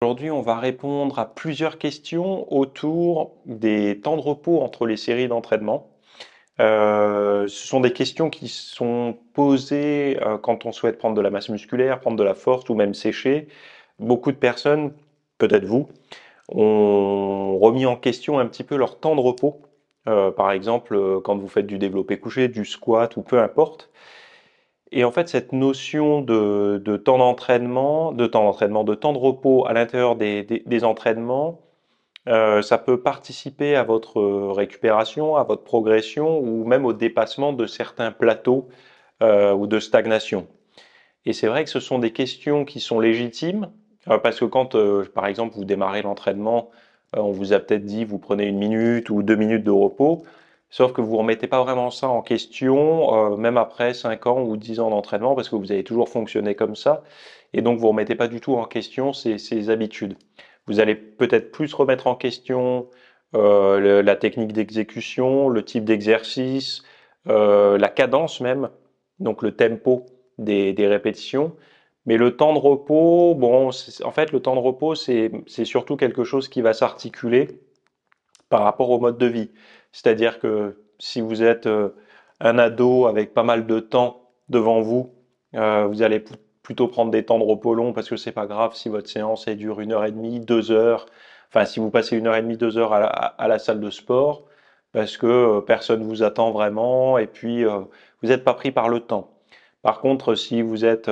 Aujourd'hui, on va répondre à plusieurs questions autour des temps de repos entre les séries d'entraînement. Ce sont des questions qui sont posées quand on souhaite prendre de la masse musculaire, prendre de la force ou même sécher. Beaucoup de personnes, peut-être vous, ont remis en question un petit peu leur temps de repos. Par exemple, quand vous faites du développé couché, du squat ou peu importe. Et en fait, cette notion de temps d'entraînement, de temps de repos à l'intérieur des entraînements, ça peut participer à votre récupération, à votre progression ou même au dépassement de certains plateaux ou de stagnation. Et c'est vrai que ce sont des questions qui sont légitimes parce que quand, par exemple, vous démarrez l'entraînement, on vous a peut-être dit vous prenez 1 minute ou 2 minutes de repos, sauf que vous ne remettez pas vraiment ça en question, même après 5 ans ou 10 ans d'entraînement, parce que vous avez toujours fonctionné comme ça, et donc vous ne remettez pas du tout en question ces habitudes. Vous allez peut-être plus remettre en question la technique d'exécution, le type d'exercice, la cadence même, donc le tempo des répétitions. Mais le temps de repos, bon, en fait, le temps de repos, c'est surtout quelque chose qui va s'articuler par rapport au mode de vie. C'est-à-dire que si vous êtes un ado avec pas mal de temps devant vous, vous allez plutôt prendre des temps de repos longs parce que c'est pas grave si votre séance elle dure 1 heure et demie, 2 heures. Enfin, si vous passez 1 heure et demie, 2 heures à la salle de sport, parce que personne vous attend vraiment et puis vous n'êtes pas pris par le temps. Par contre, si vous êtes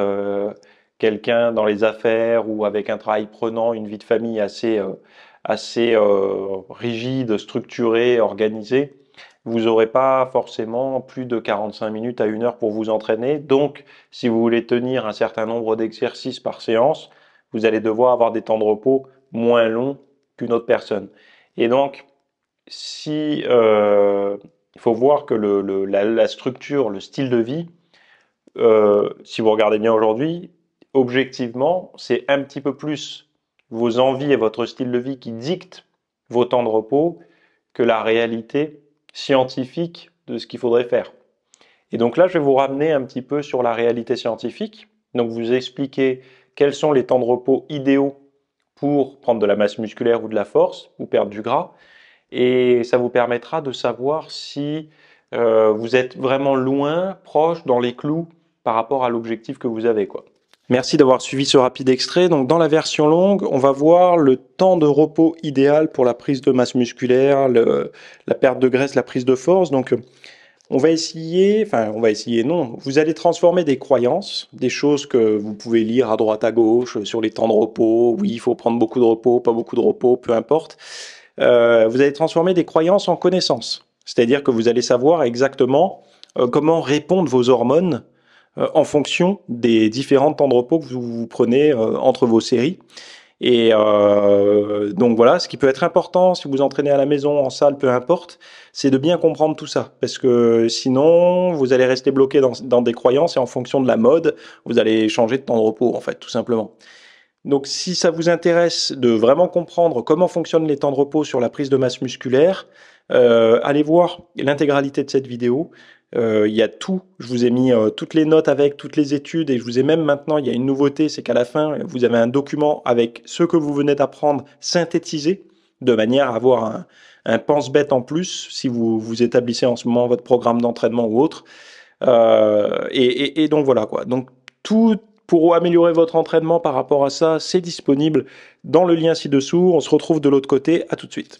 quelqu'un dans les affaires ou avec un travail prenant, une vie de famille assez rigide, structurée, organisée, vous n'aurez pas forcément plus de 45 minutes à 1 heure pour vous entraîner. Donc, si vous voulez tenir un certain nombre d'exercices par séance, vous allez devoir avoir des temps de repos moins longs qu'une autre personne. Et donc, si il faut voir que la structure, le style de vie, si vous regardez bien aujourd'hui, objectivement, c'est un petit peu plus vos envies et votre style de vie qui dictent vos temps de repos que la réalité scientifique de ce qu'il faudrait faire. Et donc là, je vais vous ramener un petit peu sur la réalité scientifique. Donc vous expliquer quels sont les temps de repos idéaux pour prendre de la masse musculaire ou de la force ou perdre du gras. Et ça vous permettra de savoir si vous êtes vraiment loin, proche, dans les clous par rapport à l'objectif que vous avez, quoi. Merci d'avoir suivi ce rapide extrait. Donc, dans la version longue, on va voir le temps de repos idéal pour la prise de masse musculaire, la perte de graisse, la prise de force. Donc, on va essayer, non. Vous allez transformer des croyances, des choses que vous pouvez lire à droite, à gauche, sur les temps de repos. Oui, il faut prendre beaucoup de repos, pas beaucoup de repos, peu importe. Vous allez transformer des croyances en connaissances. C'est-à-dire que vous allez savoir exactement comment répondent vos hormones en fonction des différents temps de repos que vous prenez entre vos séries. Et donc voilà, ce qui peut être important si vous entraînez à la maison, en salle, peu importe, c'est de bien comprendre tout ça. Parce que sinon, vous allez rester bloqué dans des croyances et en fonction de la mode, vous allez changer de temps de repos, en fait, tout simplement. Donc si ça vous intéresse de vraiment comprendre comment fonctionnent les temps de repos sur la prise de masse musculaire, allez voir l'intégralité de cette vidéo. Il y a tout, je vous ai mis toutes les notes avec toutes les études et je vous ai même maintenant, il y a une nouveauté, c'est qu'à la fin, vous avez un document avec ce que vous venez d'apprendre synthétisé, de manière à avoir un pense-bête en plus si vous établissez en ce moment votre programme d'entraînement ou autre. Et donc voilà quoi. Donc tout pour améliorer votre entraînement par rapport à ça, c'est disponible dans le lien ci-dessous. On se retrouve de l'autre côté. À tout de suite.